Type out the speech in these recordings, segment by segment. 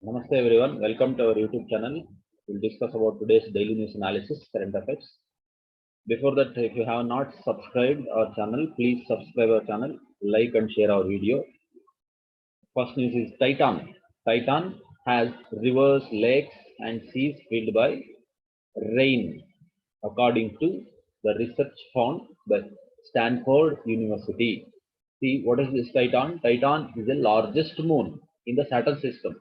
Namaste everyone, welcome to our YouTube channel. We'll discuss about today's daily news analysis, current affairs. Before that, if you have not subscribed our channel, please subscribe our channel, like and share our video. First news is Titan. Titan has rivers, lakes and seas filled by rain, according to the research found by Stanford University. See, what is this Titan? Titan is the largest moon in the Saturn system.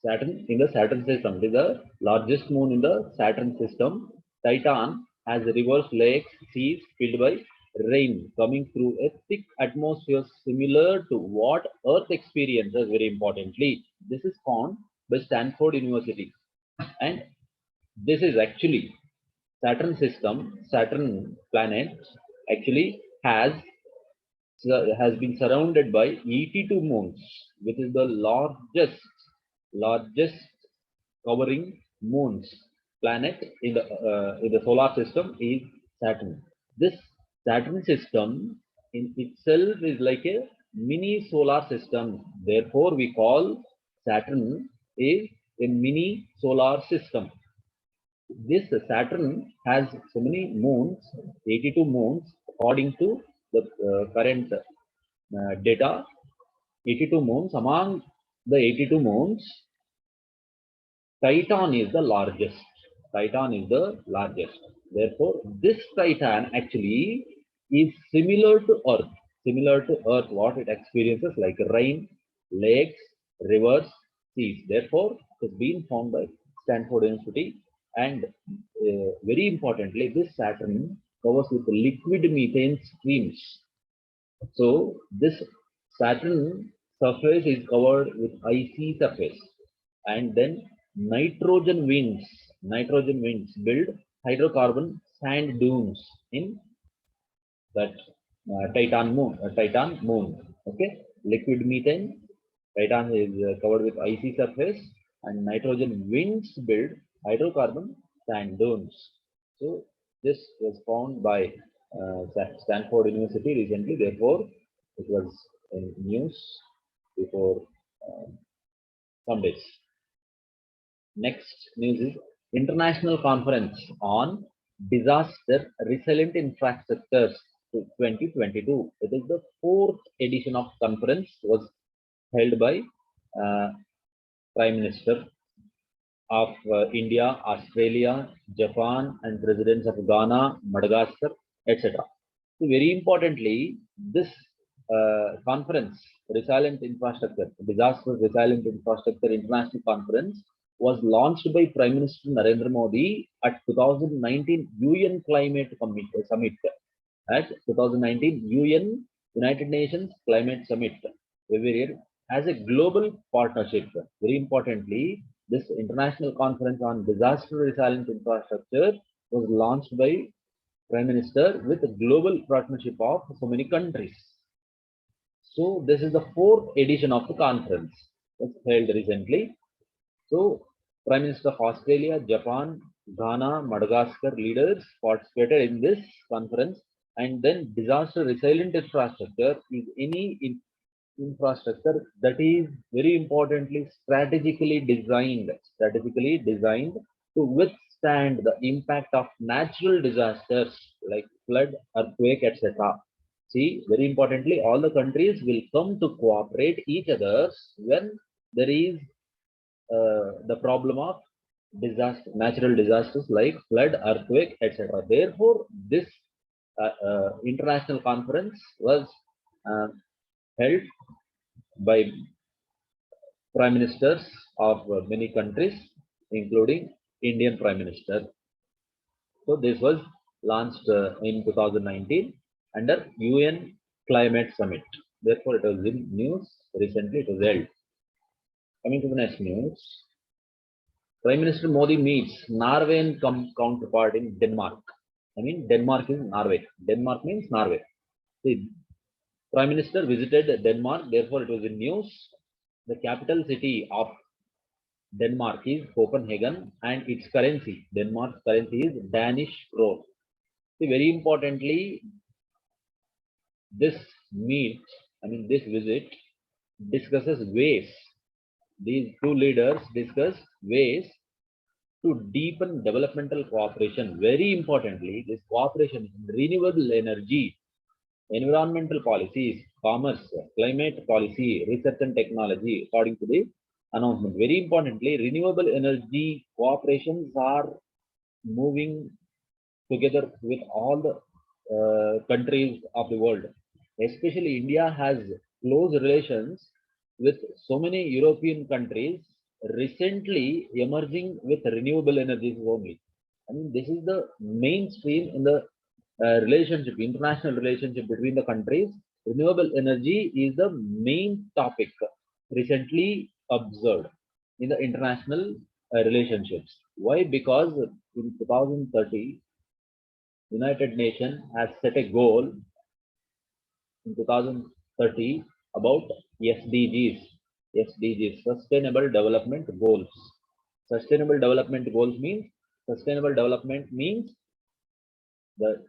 Saturn in the Saturn system. It is the largest moon in the Saturn system. Titan has rivers, lakes, seas filled by rain coming through a thick atmosphere similar to what Earth experiences, very importantly. This is found by Stanford University. And this is actually Saturn system, Saturn planet actually has been surrounded by 82 moons, which is the largest covering moons planet in the solar system is Saturn. This Saturn system in itself is like a mini solar system. Therefore, we call Saturn is a mini solar system. This Saturn has so many moons, 82 moons, according to the current data. 82 moons. Among the 82 moons, Titan is the largest. Titan is the largest. Therefore, this Titan actually is similar to Earth. Similar to Earth, what it experiences like rain, lakes, rivers, seas. Therefore, it has been found by Stanford University. And very importantly, this Saturn covers with liquid methane streams. So this Saturn surface is covered with icy surface, and then nitrogen winds build hydrocarbon sand dunes in that Titan moon. Okay, liquid methane. Titan is covered with icy surface, and nitrogen winds build hydrocarbon sand dunes. So this was found by Stanford University recently. Therefore, it was in news before some days. Next news is International Conference on Disaster Resilient Infrastructures 2022. It is the fourth edition of conference was held by Prime Minister of India, Australia, Japan, and presidents of Ghana, Madagascar, etc. So very importantly, this conference, Resilient Infrastructure, Disaster Resilient Infrastructure International Conference, was launched by Prime Minister Narendra Modi at 2019 UN Climate Summit. At 2019 UN United Nations Climate Summit every year as a global partnership. Very importantly, this international conference on disaster resilient infrastructure was launched by Prime Minister with a global partnership of so many countries. So this is the fourth edition of the conference. It's held recently. So Prime Minister of Australia, Japan, Ghana, Madagascar leaders participated in this conference. And then disaster resilient infrastructure is any infrastructure that is very importantly strategically designed to withstand the impact of natural disasters like flood, earthquake, etc. See, very importantly, all the countries will come to cooperate each other when there is the problem of natural disasters like flood, earthquake, etc. Therefore, this international conference was held by prime ministers of many countries, including Indian Prime Minister. So this was launched in 2019 under UN Climate Summit. Therefore, it was in news recently. It was held. Coming to the next news, Prime Minister Modi meets Norwegian counterpart in Denmark. I mean, Denmark is Norway. Denmark means Norway. See, Prime Minister visited Denmark. Therefore, it was in news. The capital city of Denmark is Copenhagen, and its currency, Denmark's currency, is Danish krone. See, very importantly, this visit discusses ways These two leaders discussed ways to deepen developmental cooperation. Very importantly, this cooperation in renewable energy, environmental policies, commerce, climate policy, research and technology, according to the announcement. Very importantly, renewable energy cooperations are moving together with all the countries of the world. Especially India has close relations with so many European countries recently emerging with renewable energies only. I mean, this is the mainstream in the relationship, international relationship between the countries. Renewable energy is the main topic recently observed in the international relationships. Why? Because in 2030, United Nations has set a goal in 2030 about SDGs, SDGs, Sustainable Development Goals. Sustainable Development Goals means sustainable development means the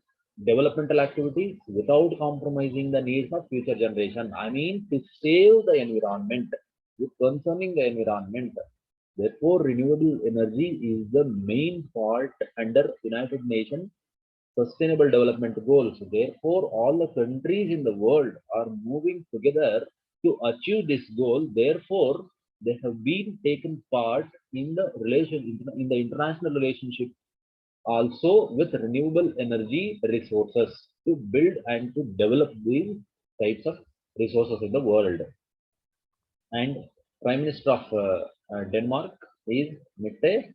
developmental activities without compromising the needs of future generation. I mean to save the environment, with concerning the environment. Therefore, renewable energy is the main part under United Nations Sustainable Development Goals. Therefore, all the countries in the world are moving together to achieve this goal. Therefore, they have been taken part in the in the international relationship also with renewable energy resources to build and to develop these types of resources in the world. And Prime Minister of Denmark is Mette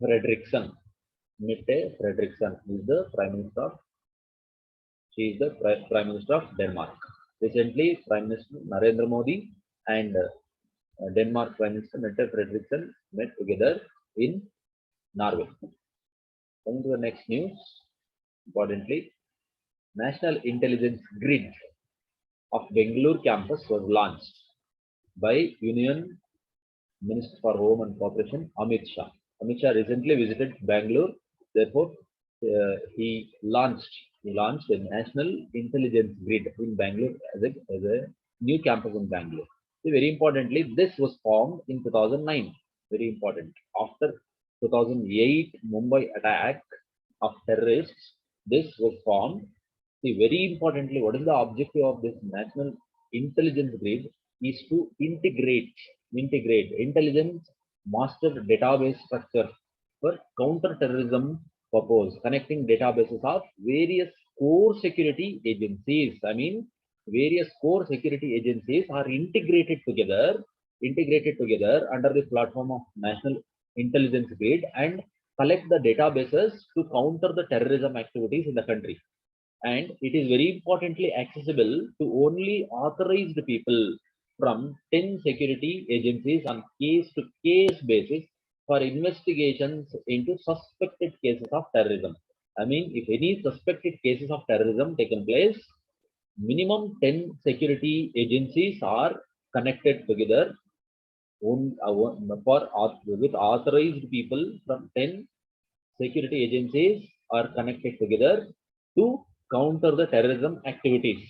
Frederiksen. Mette Frederiksen is the Prime Minister of She is the Prime Minister of Denmark. Recently, Prime Minister Narendra Modi and Denmark Prime Minister Mette Frederiksen met together in Norway. Coming to the next news, importantly, National Intelligence Grid of Bangalore campus was launched by Union Minister for Home and Cooperation Amit Shah. Amit Shah recently visited Bangalore. Therefore, he launched a national intelligence grid in Bangalore as a new campus in Bangalore. So very importantly, this was formed in 2009. Very important. After 2008 Mumbai attack of terrorists, this was formed. See, very importantly, what is the objective of this national intelligence grid? Is to integrate intelligence master database structure for counter-terrorism purpose, connecting databases of various core security agencies. I mean, various core security agencies are integrated together under the platform of National Intelligence Grid and collect the databases to counter the terrorism activities in the country. And it is very importantly accessible to only authorized people from 10 security agencies on case to case basis for investigations into suspected cases of terrorism. I mean, if any suspected cases of terrorism taken place, minimum 10 security agencies are connected together with authorized people from 10 security agencies are connected together to counter the terrorism activities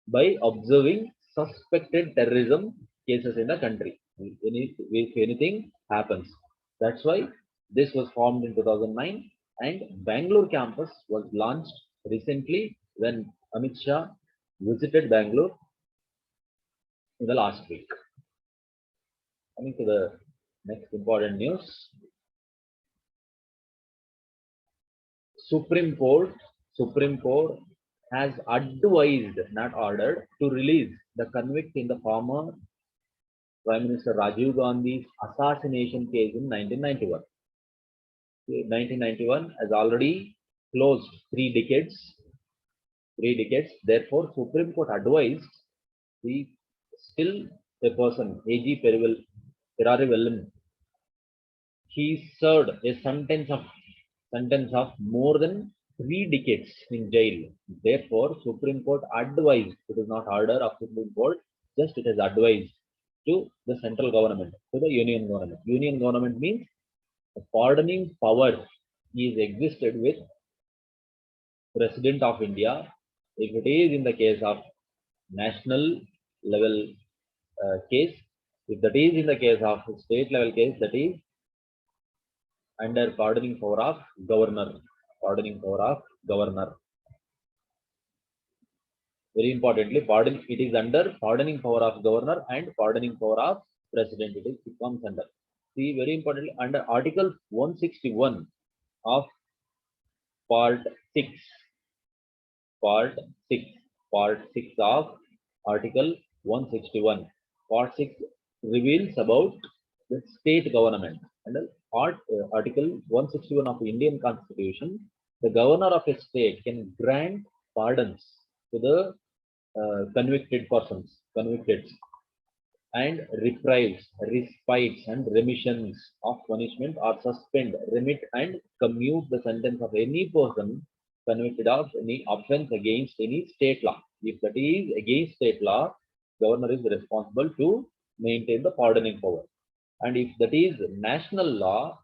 by observing suspected terrorism cases in the country. If anything happens, that's why this was formed in 2009, and Bangalore campus was launched recently when Amit Shah visited Bangalore in the last week. Coming to the next important news, Supreme Court Supreme Court has advised, not ordered, to release the convict in the former Prime Minister Rajiv Gandhi's assassination case in 1991. 1991 has already closed 3 decades. 3 decades. Therefore, Supreme Court advised the still a person, A.G. Perarivellan. He served a sentence of more than 3 decades in jail. Therefore, Supreme Court advised, it is not order of Supreme Court, just it is advised to the central government, to the union government. Union government means the pardoning power is existed with President of India. If it is in the case of national level case, If that is in the case of state level case, that is under pardoning power of governor. Pardoning power of governor. Very importantly, pardon it is under pardoning power of governor and pardoning power of president. It comes under. See, very importantly, under Article 161 of Part 6, Part 6, Part 6 of Article 161. Part 6 reveals about the state government. Under Article 161 of the Indian Constitution, the governor of a state can grant pardons to the convicted persons, convicted, and reprieves, respites, and remissions of punishment or suspend, remit, and commute the sentence of any person convicted of any offense against any state law. If that is against state law, governor is responsible to maintain the pardoning power. And if that is national law,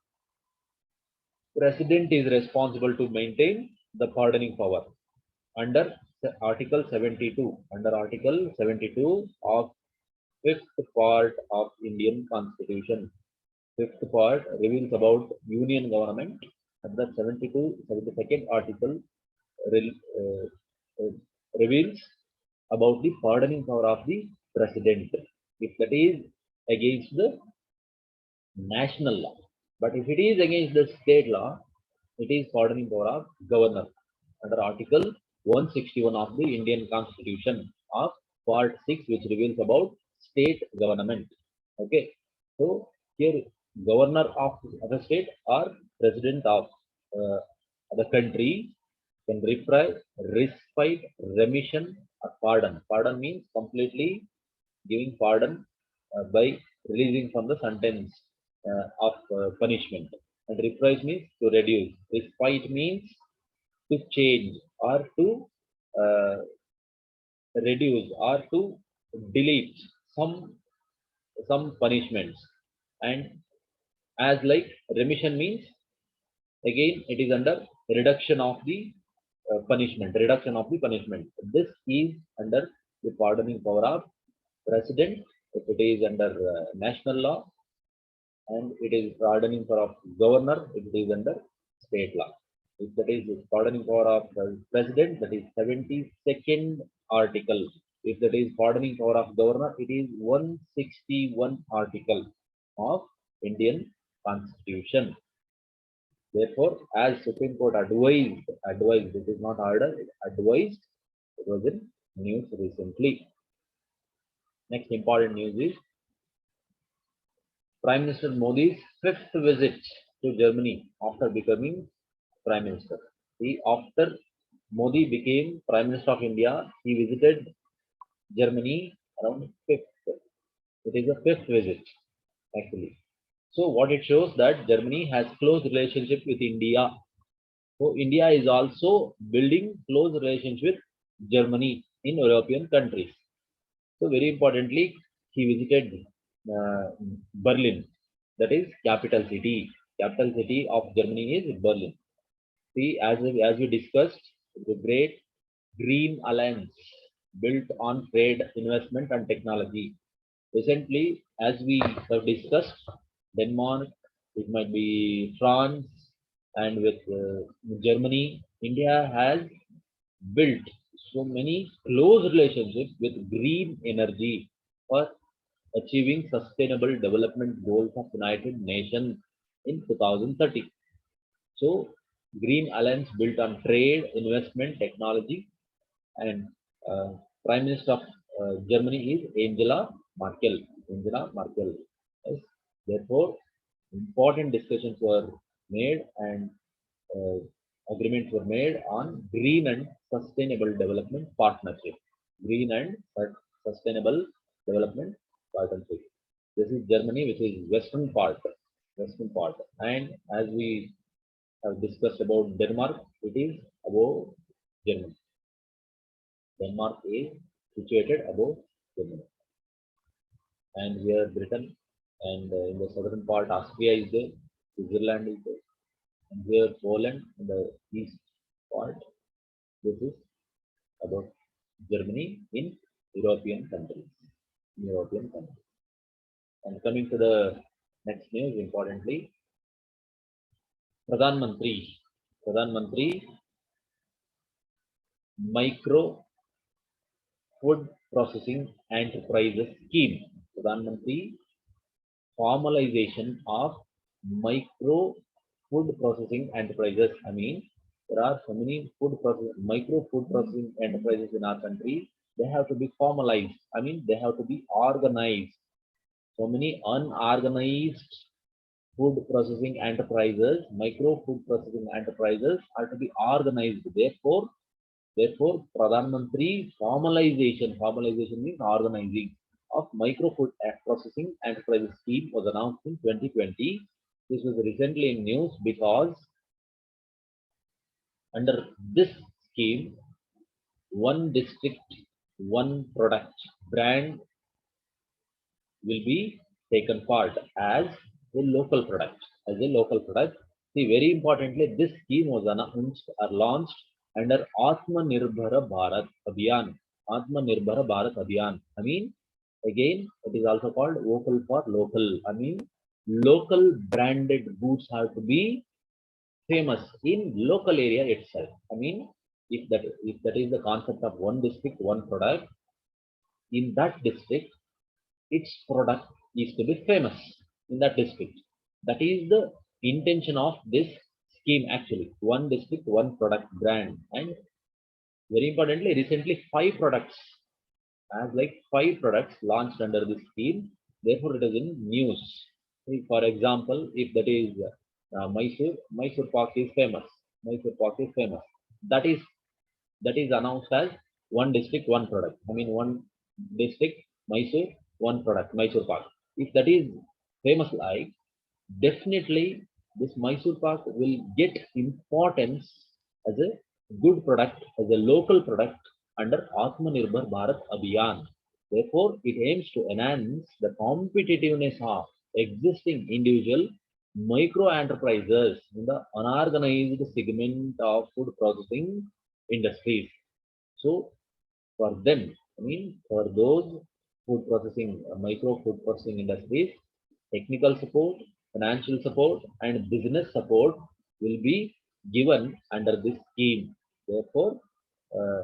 president is responsible to maintain the pardoning power under Article 72. Under Article 72 of fifth part of Indian Constitution. Fifth part reveals about union government. And the 72nd article reveals about the pardoning power of the president. If that is against the national law. But if it is against the state law, it is pardoning power of governor under Article 161 of the Indian Constitution of Part 6, which reveals about state government. Okay, so here governor of the state or president of the country can reprise, respite, remission, or pardon. Pardon means completely giving pardon by releasing from the sentence of punishment. And reprise means to reduce. Respite means to change or to uh, reduce or to delete some punishments. And as like remission means again it is under reduction of the punishment. This is under the pardoning power of president if it is under national law, and it is pardoning power of governor if it is under state law. If that is pardoning power of the president, that is 72nd article. If that is pardoning power of governor, it is 161 article of Indian Constitution. Therefore, as Supreme Court advised, it is not order, it advised, it was in news recently. Next important news is Prime Minister Modi's fifth visit to Germany after becoming Prime Minister. After Modi became Prime Minister of India, he visited Germany around fifth. It is a fifth visit, actually. So what it shows that Germany has close relationship with India. So India is also building close relationship with Germany in European countries. So very importantly, he visited Berlin, that is capital city. Capital city of Germany is Berlin. See, as we discussed, the great Green Alliance built on trade, investment, and technology. Recently, as we have discussed, Denmark, it might be France, and with Germany, India has built so many close relationships with green energy for achieving sustainable development goals of United Nations in 2030. So, Green Alliance built on trade, investment, technology, and uh, Prime Minister of Germany is Angela Merkel. Angela Merkel. Yes. Therefore, important discussions were made and uh, agreements were made on green and sustainable development partnership. Green and sustainable development partnership. This is Germany, which is western part. And as we have discussed about Denmark, it is above Germany. Denmark is situated above Germany. And here Britain, and in the southern part Austria is there, Switzerland is there, and here Poland in the east part. This is about Germany in European countries. And coming to the next news, importantly, Pradhan Mantri, Pradhan Mantri Micro Food Processing Enterprises Scheme. Pradhan Mantri formalization of micro food processing enterprises. I mean, there are so many micro food processing enterprises in our country. They have to be formalized. I mean, they have to be organized. So many unorganized food processing enterprises, micro food processing enterprises are to be organized. Therefore, Pradhan Mantri formalization means organizing of micro food processing enterprises scheme was announced in 2020. This was recently in news because under this scheme, one district, one product brand will be taken part as a local product. As a local product. See, very importantly, this scheme was announced or launched under Atmanirbhar Bharat Abhiyan. Atmanirbhar Bharat Abhiyan. I mean, again, it is also called vocal for local. I mean, local branded goods have to be famous in local area itself. I mean, if that is the concept of one district, one product, in that district its product is to be famous in that district. That is the intention of this scheme actually. One district, one product brand. And very importantly, recently five products launched under this scheme. Therefore, it is in news. For example, if that is Mysore Pak is famous. Mysore Pak is famous. That is that is announced as one district, one product. I mean, one district, Mysore, one product, Mysore Pak. If that is famous like, definitely this Mysore Pak will get importance as a good product, as a local product under Atmanirbhar Bharat Abhiyan. Therefore, it aims to enhance the competitiveness of existing individual micro enterprises in the unorganized segment of food processing industries. So, for them, I mean, for those micro food processing industries, technical support, financial support, and business support will be given under this scheme. Therefore, uh,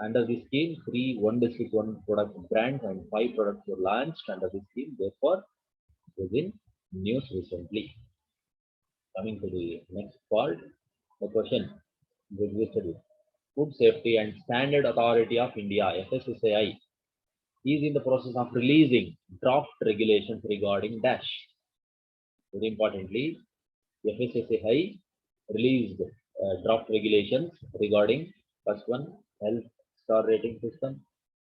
under this scheme, one district, one product brands and five products were launched under this scheme. Therefore, it was in news recently. Coming to the next part, the question existed. Food Safety and Standard Authority of India (FSSAI) is in the process of releasing draft regulations regarding dash. Very importantly, FSSAI released draft regulations regarding first one, health star rating system,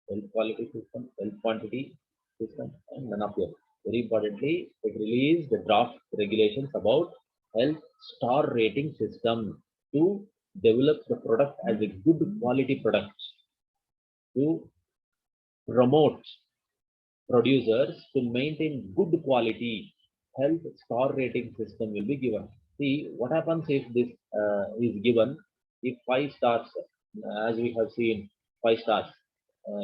health quality system, health quantity system, and none of them. Very importantly, it released the draft regulations about health star rating system to develop the product as a good quality product, to promote producers to maintain good quality health star rating system will be given. See what happens if this is given if 5 stars, as we have seen 5 stars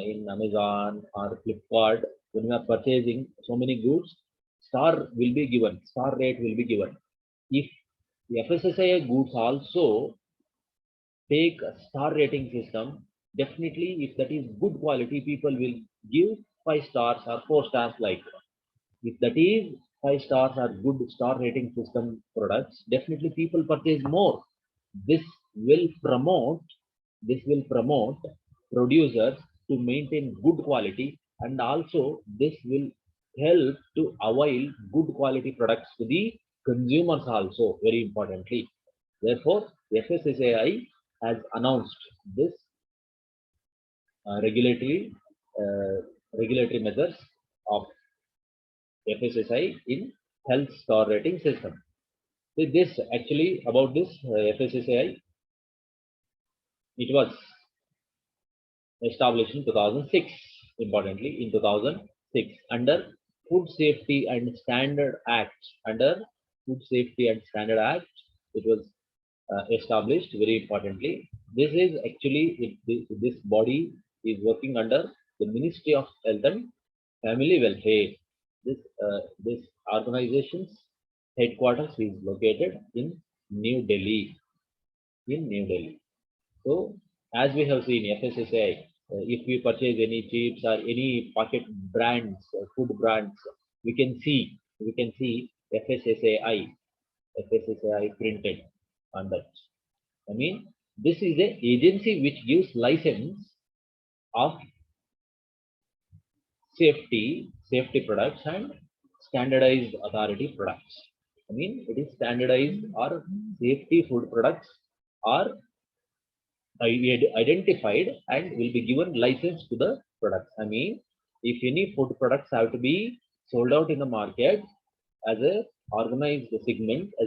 in Amazon or Flipkart, when we are purchasing so many goods, star rate will be given. If the FSSAI goods also take a star rating system, definitely if that is good quality, people will give 5 stars or 4 stars like. If that is 5 stars or good star rating system products, definitely people purchase more. This will promote this will promote producers to maintain good quality, and also this will help to avail good quality products to the consumers also, very importantly. Therefore, FSSAI has announced this uh, regulatory uh, regulatory measures of FSSAI in health star rating system. With this actually about this FSSAI, it was established in 2006. Importantly, in 2006 under Food Safety and Standard Act. Under Food Safety and Standard Act, it was established. Very importantly, this is actually this body is working under the Ministry of Health and Family Welfare. This organization's headquarters is located in New Delhi. In New Delhi. So, as we have seen, FSSAI, if we purchase any chips or any pocket brands, food brands, we can see FSSAI, FSSAI printed on that. I mean, this is a agency which gives license of safety products and standardized authority products. I mean, it is standardized or safety food products are identified and will be given license to the products. I mean, if any food products have to be sold out in the market as a as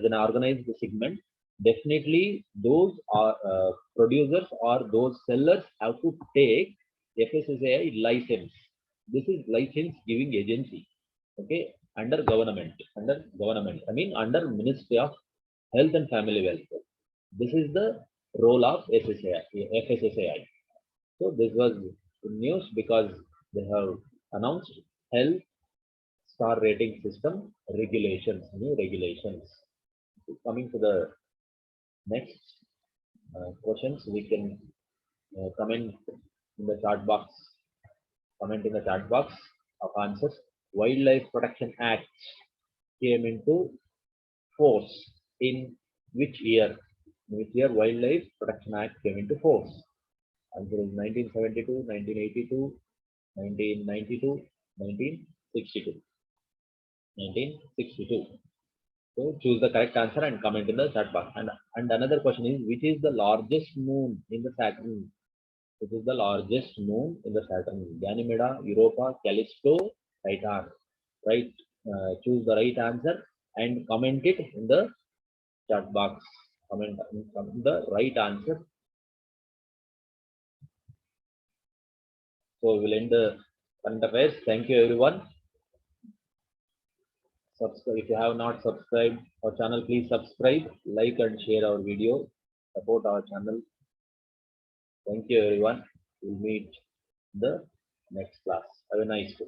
an organized segment, definitely those are producers or those sellers have to take FSSAI license. This is license giving agency, okay, under government. I mean, under Ministry of Health and Family Welfare. This is the role of FSSAI. So this was news because they have announced health star rating system regulations, new regulations. Coming to the next questions, we can comment in the chat box. Comment in the chat box of answers. Wildlife Protection Act came into force in which year? In which year Wildlife Protection Act came into force? Answer is 1972, 1982, 1992, 1962. 1962. So choose the correct answer and comment in the chat box. And another question is, which is the largest moon in the Saturn? Which is the largest moon in the Saturn? Ganymede, Europa, Callisto, Titan. Right. Choose the right answer and comment it in the chat box. Comment the right answer. So we'll end the current affairs. Thank you, everyone. Subscribe if you have not subscribed our channel. Please subscribe, like, and share our video. Support our channel. Thank you, everyone. We'll meet the next class. Have a nice day.